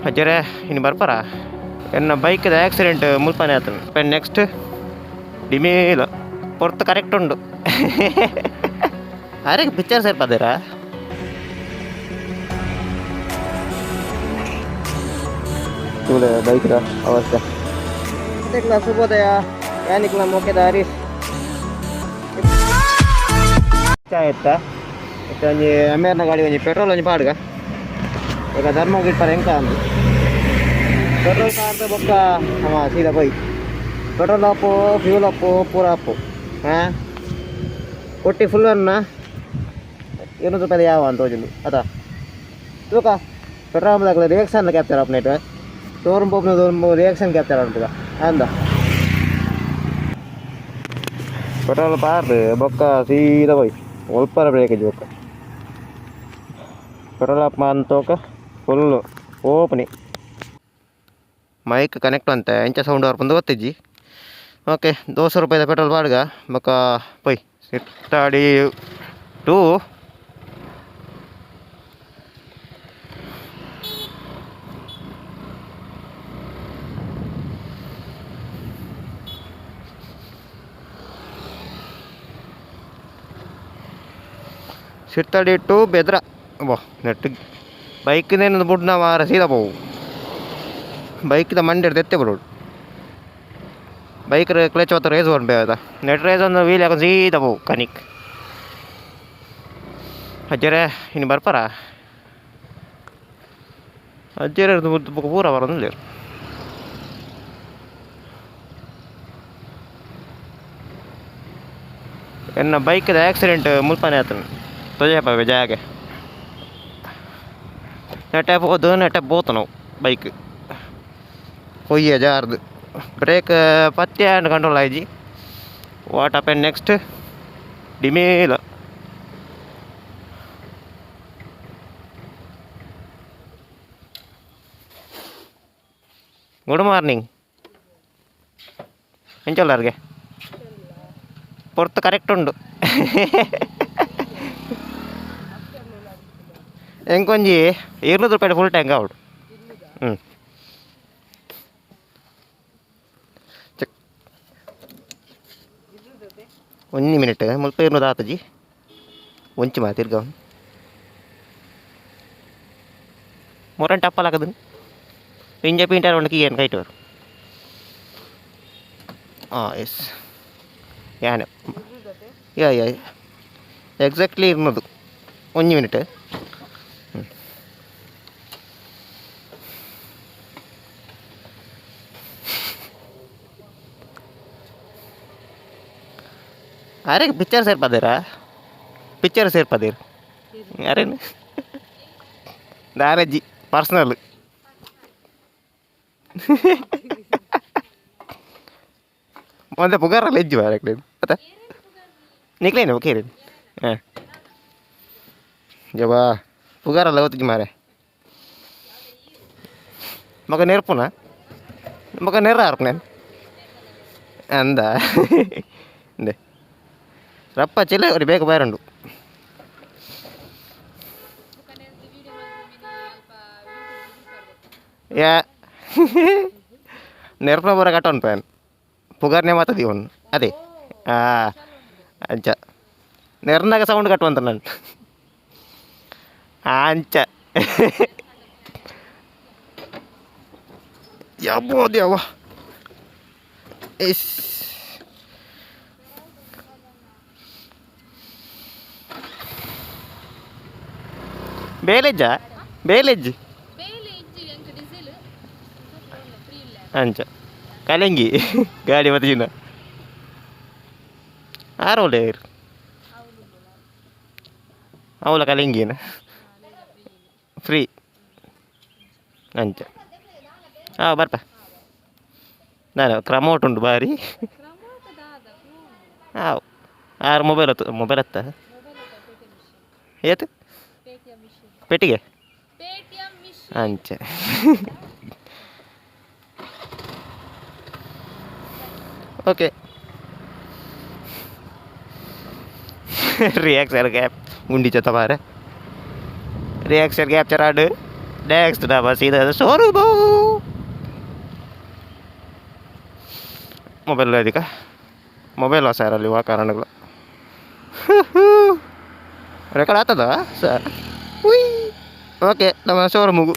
ಅಜ್ಜರೇ ಇನ್ನು ಬರ್ಪಾರ ಎನ್ನ ಬೈಕ್ದು ಆಕ್ಸಿಡೆಂಟ್ ಮುಲ್ಪನೆ ಆತನು ಪೆನ್ ನೆಕ್ಸ್ಟ್ ಡಿಮೇಲ ಪೊರ್ತು ಕರೆಕ್ಟ್ ಉಂಡು ಆರೆಗೆ ಪಿಕ್ಚರ್ ಸೇರ್ಪದೇರಾ ತುಳೆ ಬೈಕ್ದ ಅವಸ್ಥೆ देखला ಶುಭೋದಯ ಯಾನಿಕ್ಲ ಮೊಕೆದ ಹರೀಶ್ ಆಯ್ತಾ ಮತ್ತೆ ಒಂಜಿ ಅಮೇರ್ನ ಗಾಡಿ ಒಂಜಿ ಪೆಟ್ರೋಲ್ ಒಂಜಿ ಪಾಡ್ಗ ಈಗ ಧರ್ಮ ಗಿಟ್ಪಾರ ಹೆಂಗ ಅಂದು ಪೆಟ್ರೋಲ್ ಕಾರ್ದು ಬೊಕ್ಕ ಅವ ಸೀದಾ by petrol Appu fuel Appu ಪೂರ ಅಪ್ಪು ಹಾಂ ಕೊಟ್ಟಿ ಫುಲ್ ಅನ್ನ 200 ರೂಪಾಯಿ ಯಾವ ಅಂತ ಹೋಜಿಲ್ಲ ಅದ ತೂಕ ಪೆಟ್ರೋಲ್ ಪಂಪ್ದಾಗಲ ರಿಯಾಕ್ಷನ್ ಕ್ಯಾಪ್ಚರ್ ಅಪ್ನೇಟ್ ಶೋರೂಮ್ ಪಂಪ್ನ ರಿಯಾಕ್ಷನ್ ಕ್ಯಾಪ್ಚರ್ ಅಂಟದ ಅಂದ ಪೆಟ್ರೋಲ್ ಪಾರ್ದು ಬೊಕ್ಕ ಸೀದಾ ಬೈ ಒಲ್ಪರ ಬ್ರೇಕೇಜ್ ಬೊಕ್ಕ ಪೆಟ್ರೋಲ್ ಅಪ್ ಅಂತೋಕ ಫುಲ್ಲು ಓಪನಿ ಮೈಕ್ ಕನೆಕ್ಟ್ ಅಂತೆ ಎಂಚ ಸೌಂಡ್ ಅವ್ರು ಬಂದು ಗೊತ್ತಿಜ್ಜಿ ಓಕೆ 200 ರೂಪಾಯಿದ ಪೆಟ್ರೋಲ್ ಬಾಡ್ಗ ಬೊಕ್ಕ ಪೈ ಸಿಟ್ಟಾಡಿ ಟೂ ಸಿಟ್ಟಾಡಿ ಟು ಬೆದ್ರ ಬೋ ನೆಟ್ ಬೈಕ್ನೇನು ಬುಡ್ನ ಮಾರ ಸೀದಾ ಬೋವು ಬೈಕ್ದ ಮಂಡ್ಯದ ಎತ್ತೆ ಬರೋಡು ಬೈಕ್ ಕ್ಲಚ್ ಹೊತ್ತು ರೇಸ್ ಒಂದು ಬೇದ ನೆಟ್ ರೇಸ್ ಒಂದು ವೀಲ್ ಹಾಕೊಂಡು ಸೀದಾ ಬೋವು ಕನಿಕ್ ಅಜ್ಜರೇ ಇನ್ನು ಬರ್ಪಾರ ಅಜ್ಜರೇ ಪೂರ ಬರೋದಿಲ್ಲ ಎನ್ನ ಬೈಕ್ದ ಆಕ್ಸಿಡೆಂಟ್ ಮುಲ್ಪನೆ ಆತನು ತೊಜೆಪ ಜಾಗೆ ನೆಟಪ್ ಹೋದು ನೆಟಪ್ ಬೋತು ನಾವು ಬೈಕ್ ಕೊಯ್ಯ ಜಾರ್ದು ಬ್ರೇಕ್ ಪತ್ತೆ ಆ್ಯಂಡ್ ಕಂಟ್ರೋಲ್ ಆಯ್ಜಿ ವಾಟ್ ಅಪ್ ಆ್ಯಂಡ್ ನೆಕ್ಸ್ಟ್ ಡಿಮೇಲ ಗುಡ್ ಮಾರ್ನಿಂಗ್ ಎಂಚಲ್ಲಾರ್ಗೆ ಪೊರ್ತು ಕರೆಕ್ಟ್ ಉಂಡು ಎಂಕೊಂಜಿ 200 ರೂಪಾಯಿ ಫುಲ್ ಟ್ಯಾಂಕ್ ಅವಡು ಒಂದು ಮಿನಿಟ್ ಮುಲ್ಪ 200 ಆತಜಿ ಒಂಚು ಮಾತಿರ್ಗ ಮೂರನ್ ಟಪ್ಪಲ್ ಹಾಕದು ಪಿಂಜ ಪಿಂಟರ್ ಒಂದು ಏನು ಕೈಟವರು ಎಸ್ ಯಾನೆ ಯಾ ಎಕ್ಸಾಕ್ಟ್ಲಿ 200 ಒಂದು ಮಿನಿಟ್ ಅರೆ ಪಿಕ್ಚರ್ ಸೇರ್ಪದೇರಾ ಪಿಕ್ಚರ್ ಸೇರ್ಪದೇರು ಯಾರೇನು ದಾರಜ್ಜಿ ಪರ್ಸ್ನಲ್ ಒಂದೇ ಪುಗಾರಲ್ಲ ಹೆಜ್ಜು ಮಾರಕ್ಲೇನು ಮತ್ತೆ ನಿಕ್ಲೇನು ಓಕೆ ರೀ ಹಾಂ ಜಬಾ ಪುಗಾರಲ್ಲ ಓದ್ಜಿ ಮಾರೆ ಮಗ ನೆರ್ಪುನ ಮಗ ನೆರ ಆರ್ಪ ನಾನು ಅಂದ ಇಂದೆ ರಪ್ಪ ಚಿಲ್ಲ ಅವ್ರಿಗೆ ಬೇಗ ಬೈರಂಡು ಯಾ ನೆರ್ಪನ ಬರ ಕಟ್ಟೋನ್ ಪ್ಯಾನ್ ಪುಗಾರ್ನೇ ಮಾತದಿ ಅವನು ಅದೇ ಅಂಚ ನೆರ್ನಾಗ ಸೌಂಡ್ ಕಟ್ಟುವಂತ ನಾನು ಅಂಚ ಯಾಬೋದು ಯಾವ ಎಸ್ ಬೇಲೆಜ್ಜ ಬೇಲೆಜ್ಜಿ ಅಂಚ ಕಲೆಂಗಿ ಗಾಡಿ ಮತ್ತೆ ಜಿನ ಆರೋಲೆ ಅವಳ ಕಲೆಂಗಿನ ಫ್ರೀ ಅಂಚ ಬರ್ಪ ನಾನು ಕ್ರಮೋಟ್ ಉಂಟು ಬಾರಿ ಹಾಂ 6 ಮೊಬೈಲ್ ಹತ್ತ ಏತು ಪೆಟ್ಟಿಗೆ ಅಂಚ ಓಕೆ ರಿಯಾಕ್ಷನ್ ಗ್ಯಾಪ್ ಗುಂಡಿ ಜೊತೆ ಬಾರೆ ರಿಯಾಕ್ಷನ್ ಕ್ಯಾಪ್ಚರ್ ಆಡು next nama sida showroom mobile ಇದೀಗ ಮೊಬೈಲ್ ಸರ್ ಅಲ್ಲಿ ಕಾರಣಗಳು ರೆಕಾರ್ಡ್ ಆಗ್ತದ ಸರ್ ಓಕೆ ನಮ್ಮ ಶೋರೂಮಿಗೂ